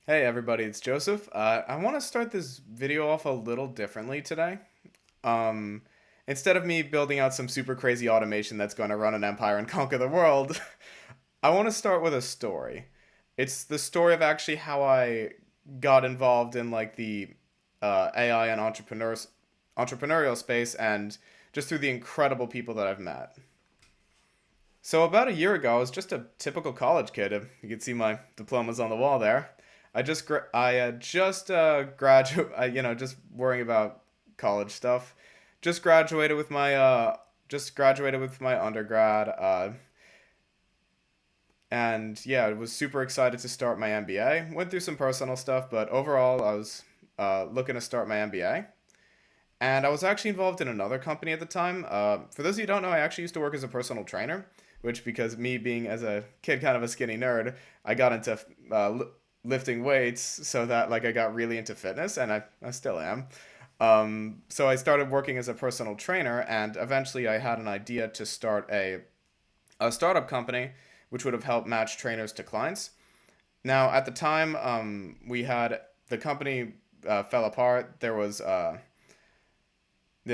Hey everybody, it's Joseph. I want to start this video off a little differently today. Um, Instead of me building out some super crazy automation that's going to run an empire and conquer the world, I want to start with a story. It's the story of actually how I got involved in like the AI and entrepreneurial space, and just through the incredible people that I've met. So about a year ago, I was just a typical college kid. You can see my diplomas on the wall there. I had just graduate. Just worrying about college stuff. Just graduated with my undergrad. And yeah, I was super excited to start my MBA. Went through some personal stuff, but overall, I was looking to start my MBA. And I was actually involved in another company at the time. For those of you who don't know, I actually used to work as a personal trainer, which, because me being as a kid kind of a skinny nerd, I got into lifting weights, so that like I got really into fitness, and I still am. So I started working as a personal trainer, and eventually I had an idea to start a startup company, which would have helped match trainers to clients. Now, at the time, we had the company fell apart. There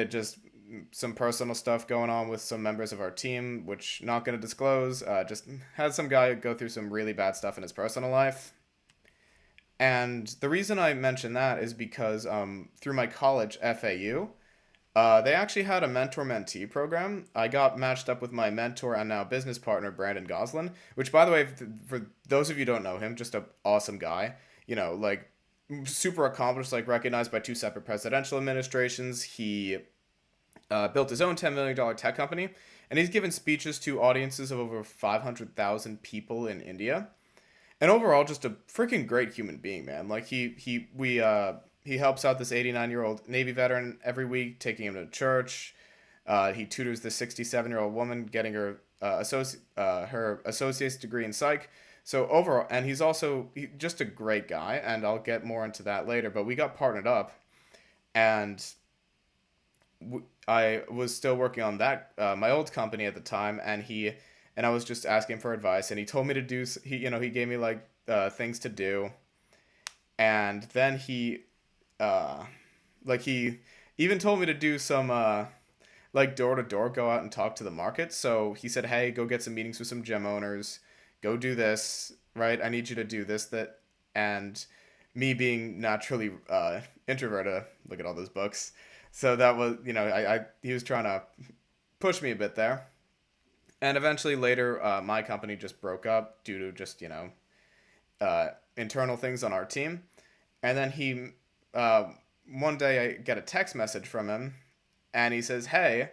just some personal stuff going on with some members of our team, which not going to disclose. Just had some guy go through some really bad stuff in his personal life. And the reason I mention that is because through my college FAU, they actually had a mentor mentee program. I got matched up with my mentor and now business partner, Brandon Gosselin, which, by the way, for those of you who don't know him, just an awesome guy. Like super accomplished, like recognized by two separate presidential administrations. He built his own $10 million tech company, and he's given speeches to audiences of over 500,000 people in India. And overall, just a freaking great human being, man. Like he helps out this 89-year-old Navy veteran every week, taking him to church. He tutors the 67-year-old woman, getting her associate's degree in psych. So overall, and just a great guy, and I'll get more into that later. But we got partnered up, and I was still working on that my old company at the time, and I was just asking for advice, and he told me to do he gave me like things to do, and then uh he even told me to do some like door to door, go out and talk to the market. So he said, hey, go get some meetings with some gym owners, go do this, right? I need you to do this, that. And me being naturally introverted, look at all those books. So that was, he was trying to push me a bit there. And eventually later, my company just broke up due to just, internal things on our team. And then uh, one day I get a text message from him, and he says, hey,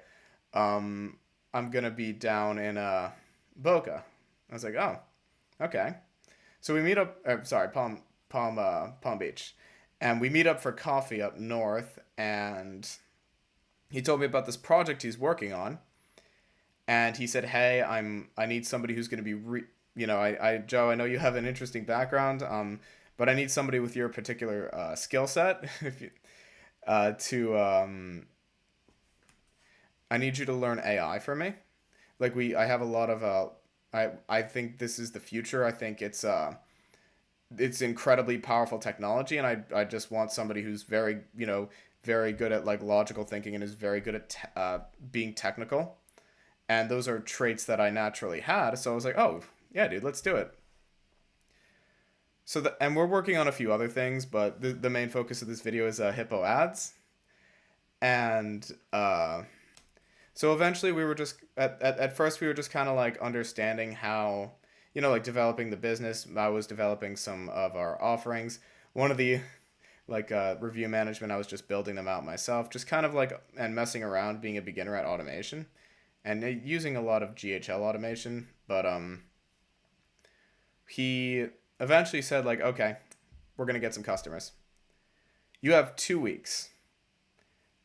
I'm going to be down in Boca. I was like, oh, okay. So we meet up, sorry, Palm Beach. And we meet up for coffee up north, and he told me about this project he's working on, and he said, "Hey, I need somebody who's going to be Joe, I know you have an interesting background, but I need somebody with your particular skill set. If you to I need you to learn AI for me. I have a lot of I think this is the future. I think it's incredibly powerful technology, and I just want somebody who's very good at like logical thinking and is very good at being technical, and those are traits that I naturally had. So I was like, oh yeah, dude, let's do it. And we're working on a few other things, but the main focus of this video is HyppoAds. And so eventually we were just at first we were just kind of like understanding how, like developing the business. I was developing some of our offerings. One of the review management, I was just building them out myself, just kind of like, and messing around, being a beginner at automation, and using a lot of GHL automation. But he eventually said, like, okay, we're gonna get some customers. You have 2 weeks.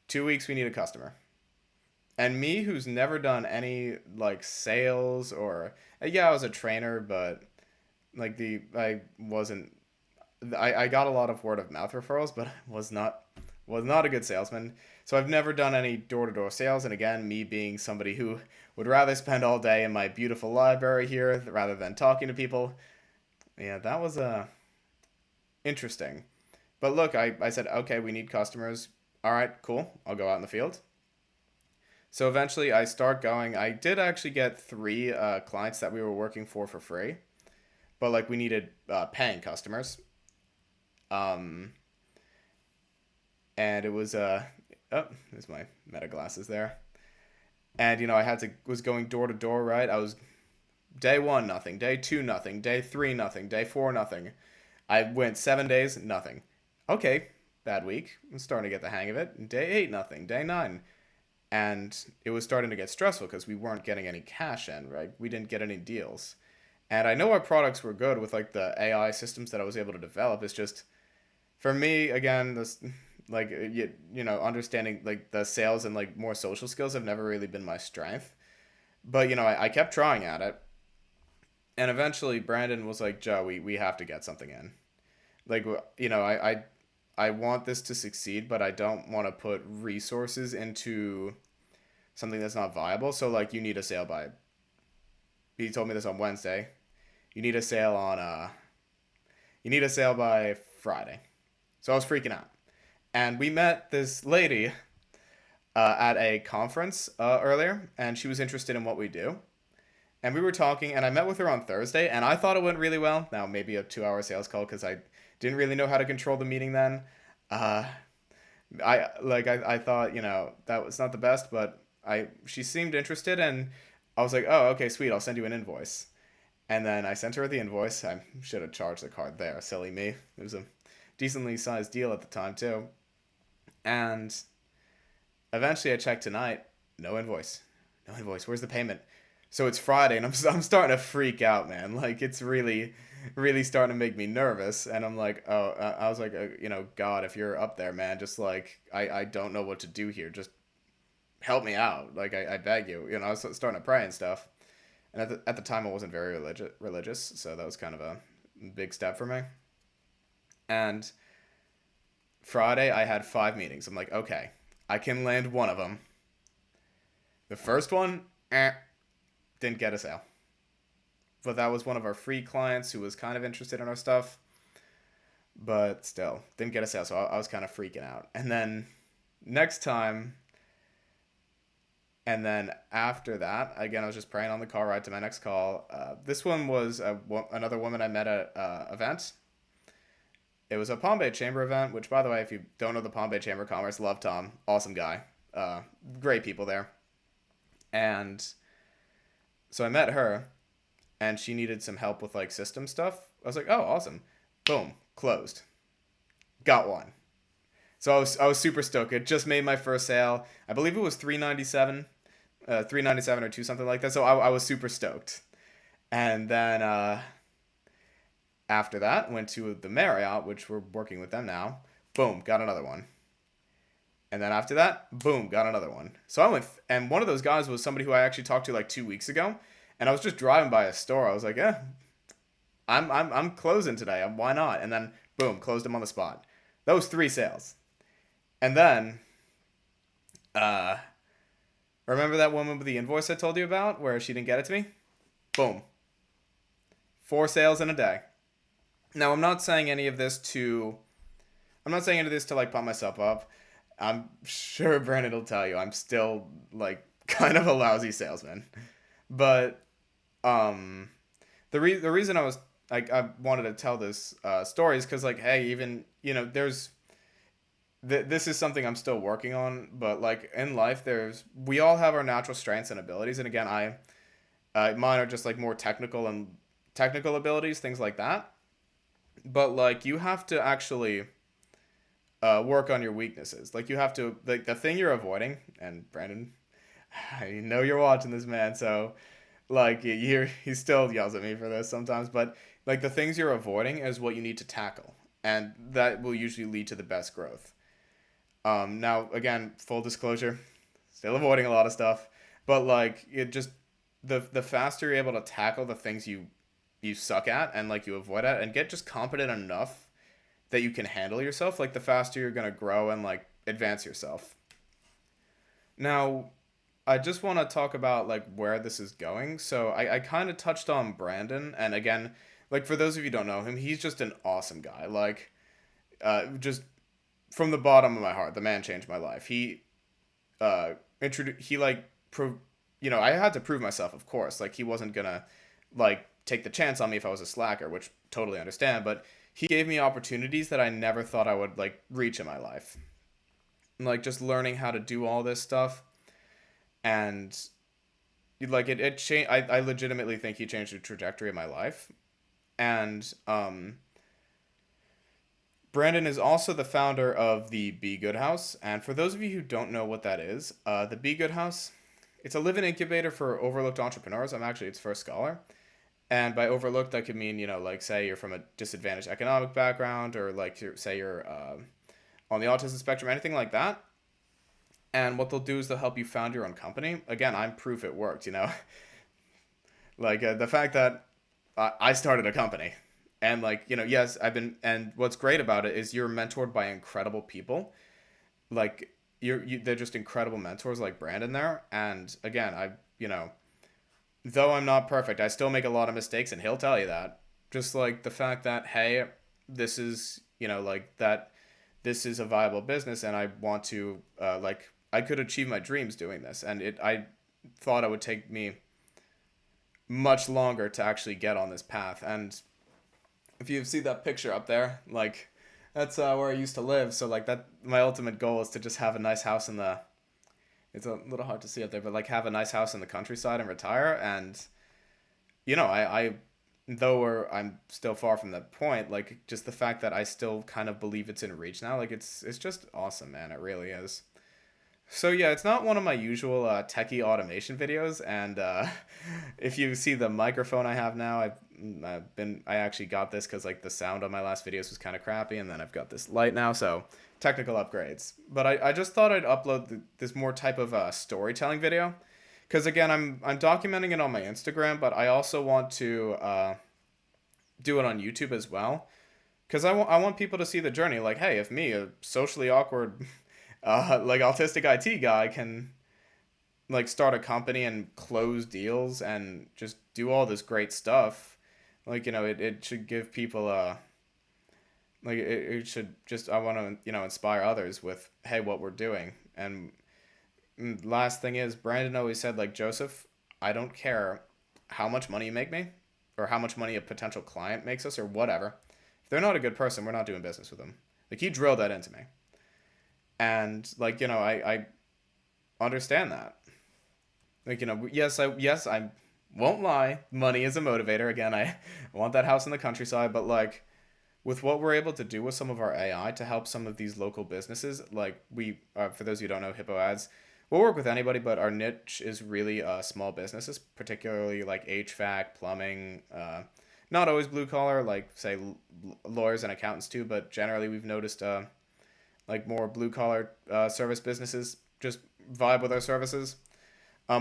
2 weeks, we need a customer. And me, who's never done any like sales or yeah, I was a trainer, but I wasn't. I got a lot of word of mouth referrals, but was not a good salesman. So I've never done any door to door sales. And again, me being somebody who would rather spend all day in my beautiful library here rather than talking to people. Yeah, that was a interesting. But look, I said, okay, we need customers. All right, cool. I'll go out in the field. So eventually I start going. I did actually get three clients that we were working for free, but like we needed paying customers. Um, and it was, oh, there's my meta glasses there. And, I had to, was going door to door, right? I was day one, nothing. Day two, nothing. Day three, nothing. Day four, nothing. I went 7 days, nothing. Okay, bad week. I'm starting to get the hang of it. Day eight, nothing. Day nine. And it was starting to get stressful because we weren't getting any cash in, right? We didn't get any deals. And I know our products were good with like the AI systems that I was able to develop. It's just for me again, this like understanding like the sales and like more social skills have never really been my strength. But I kept trying at it, and eventually Brandon was like, "Joe, we have to get something in." Like I want this to succeed, but I don't want to put resources into something that's not viable. So like you need a sale by. He told me this on Wednesday. You need a sale on you need a sale by Friday. So I was freaking out. And we met this lady at a conference earlier, and she was interested in what we do. And we were talking, and I met with her on Thursday, and I thought it went really well. Now, maybe a 2 hour sales call because I didn't really know how to control the meeting then. Uh, I thought, that was not the best, but she seemed interested, and I was like, oh, okay, sweet, I'll send you an invoice. And then I sent her the invoice. I should have charged the card there, silly me. It was a decently sized deal at the time, too. And eventually I checked tonight, no invoice. No invoice. Where's the payment? So it's Friday, and I'm starting to freak out, man. Like, it's really, really starting to make me nervous. And I'm like, oh, I was like, God, if you're up there, man, just like, I don't know what to do here. Just help me out. Like, I beg you. I was starting to pray and stuff. And at the time, I wasn't very religious, so that was kind of a big step for me. And Friday, I had 5 meetings. I'm like, okay, I can land one of them. The first one, didn't get a sale. But that was one of our free clients who was kind of interested in our stuff, but still didn't get a sale. So I was kind of freaking out. And then next time, and then after that, again, I was just praying on the car ride to my next call. This one was another woman I met at an event. It was a Palm Bay Chamber event, which, by the way, if you don't know the Palm Bay Chamber of Commerce, love Tom. Awesome guy. Great people there. And so I met her, and she needed some help with like system stuff. I was like, oh, awesome. Boom, closed. Got one. So I was super stoked. It just made my first sale. I believe it was 397, 397 or two something like that. So I was super stoked. And then after that, went to the Marriott, which we're working with them now. Boom, got another one. And then after that, boom, got another one. So I went, and one of those guys was somebody who I actually talked to like 2 weeks ago. And I was just driving by a store. I was like, yeah, I'm closing today. Why not? And then boom, closed him on the spot. That was three sales. And then, uh, remember that woman with the invoice I told you about where she didn't get it to me? Boom, four sales in a day. Now I'm not saying any of this to like pump myself up. I'm sure Brandon will tell you I'm still like kind of a lousy salesman, but um, the reason I wanted to tell this story is because like hey, even there's this is something I'm still working on, but like in life we all have our natural strengths and abilities, and again mine are just like more technical abilities, things like that. But like you have to actually work on your weaknesses. Like you have to like the thing you're avoiding. And Brandon, I know you're watching this, man. So like he still yells at me for this sometimes. But like the things you're avoiding is what you need to tackle, and that will usually lead to the best growth. Now again, full disclosure, still avoiding a lot of stuff, but like it just the faster you're able to tackle the things you suck at and like you avoid it and get just competent enough that you can handle yourself, like the faster you're gonna grow and like advance yourself. Now, I just want to talk about like where this is going. So I kind of touched on Brandon, and again, like for those of you who don't know him, he's just an awesome guy. Like, just from the bottom of my heart, the man changed my life. He like I had to prove myself, of course. Like he wasn't gonna like take the chance on me if I was a slacker, which totally understand. But he gave me opportunities that I never thought I would like reach in my life. Like just learning how to do all this stuff, and like it changed. I legitimately think he changed the trajectory of my life. And Brandon is also the founder of the Be Good House. And for those of you who don't know what that is, the Be Good House, it's a live-in incubator for overlooked entrepreneurs. I'm actually its first scholar. And by overlooked, that could mean, like say you're from a disadvantaged economic background, or like say you're on the autism spectrum, anything like that. And what they'll do is they'll help you found your own company. Again, I'm proof it worked. Like the fact that I started a company. And like, yes, and what's great about it is you're mentored by incredible people. Like they're just incredible mentors like Brandon there. And again, though I'm not perfect, I still make a lot of mistakes, and he'll tell you that. Just like the fact that, hey, this is, like that this is a viable business, and I want to, like, I could achieve my dreams doing this. And I thought it would take me much longer to actually get on this path. And if you see that picture up there, like, that's where I used to live. So, like, that, my ultimate goal is to just have a nice house in the, it's a little hard to see up there, but like have a nice house in the countryside and retire. And I though I'm still far from that point, like just the fact that I still kind of believe it's in reach now, like it's just awesome, man. It really is. So yeah, it's not one of my usual techie automation videos, and if you see the microphone I have now, I actually got this because like the sound on my last videos was kind of crappy, and then I've got this light now, so technical upgrades. But I just thought I'd upload this more type of storytelling video, because again I'm documenting it on my Instagram, but I also want to do it on YouTube as well, because I want people to see the journey. Like, hey, if me, a socially awkward like autistic IT guy, can like start a company and close deals and just do all this great stuff, like it should give people it should just, I want to inspire others with, hey, what we're doing. And last thing is, Brandon always said, like, Joseph, I don't care how much money you make me, or how much money a potential client makes us, or whatever. If they're not a good person, we're not doing business with them. Like, he drilled that into me. And like, I understand that. Like, yes, I won't lie, money is a motivator. Again, I want that house in the countryside, but like with what we're able to do with some of our AI to help some of these local businesses, like we, for those of you who don't know, HyppoAds, we'll work with anybody, but our niche is really small businesses, particularly like HVAC, plumbing, not always blue collar, like say lawyers and accountants too, but generally we've noticed like more blue collar service businesses just vibe with our services.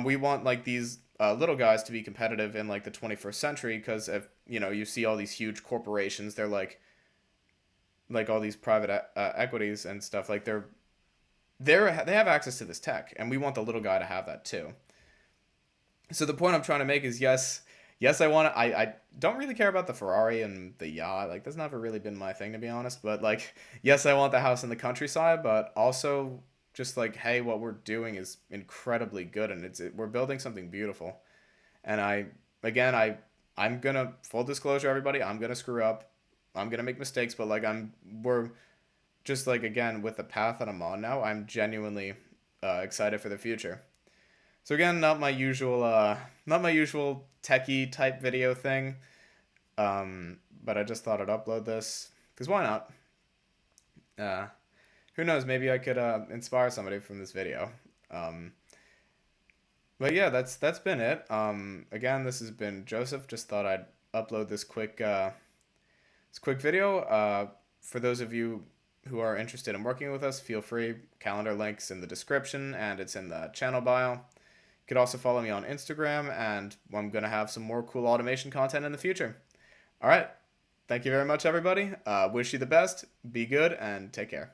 We want like these little guys to be competitive in like the 21st century, because if you see all these huge corporations, they're like all these private equities and stuff, like they have access to this tech, and we want the little guy to have that too. So the point I'm trying to make is, yes, I don't really care about the Ferrari and the yacht. Like, that's never really been my thing, to be honest. But like, yes, I want the house in the countryside, but also just like, hey, what we're doing is incredibly good, and we're building something beautiful. And I'm gonna, full disclosure, everybody, I'm gonna screw up. I'm gonna make mistakes, but like we're just like, again, with the path that I'm on now, I'm genuinely excited for the future. So again, not my usual techie type video thing, but I just thought I'd upload this because why not? Uh, who knows? Maybe I could inspire somebody from this video. Um, but yeah, that's been it. Again, this has been Joseph. Just thought I'd upload this quick video. For those of you who are interested in working with us, feel free. Calendar links in the description, and it's in the channel bio. You could also follow me on Instagram, and I'm going to have some more cool automation content in the future. All right. Thank you very much, everybody. Wish you the best. Be good, and take care.